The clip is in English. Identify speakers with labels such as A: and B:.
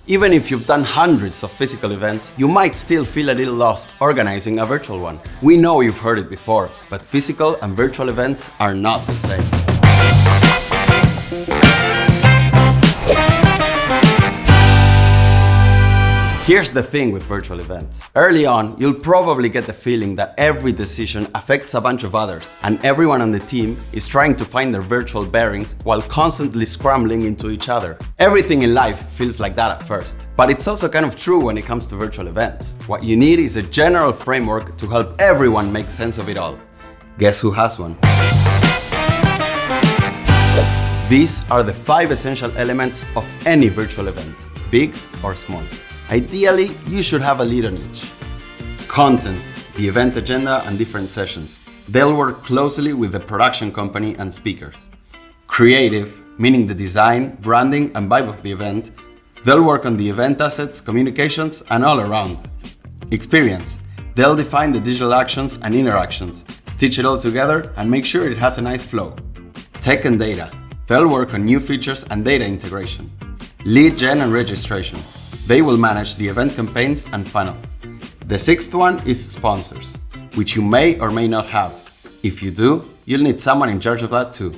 A: Even if you've done hundreds of physical events, you might still feel a little lost organizing a virtual one. We know you've heard it before, but physical and virtual events are not the same. Here's the thing with virtual events. Early on, you'll probably get the feeling that every decision affects a bunch of others, and everyone on the team is trying to find their virtual bearings while constantly scrambling into each other. Everything in life feels like that at first. But it's also kind of true when it comes to virtual events. What you need is a general framework to help everyone make sense of it all. Guess who has one? These are the 5 essential elements of any virtual event, big or small. Ideally, you should have a lead on each. Content, the event agenda and different sessions. They'll work closely with the production company and speakers. Creative, meaning the design, branding and vibe of the event. They'll work on the event assets, communications and all around. Experience. They'll define the digital actions and interactions, stitch it all together and make sure it has a nice flow. Tech and data. They'll work on new features and data integration. Lead gen and registration. They will manage the event campaigns and funnel. The 6th one is sponsors, which you may or may not have. If you do, you'll need someone in charge of that too.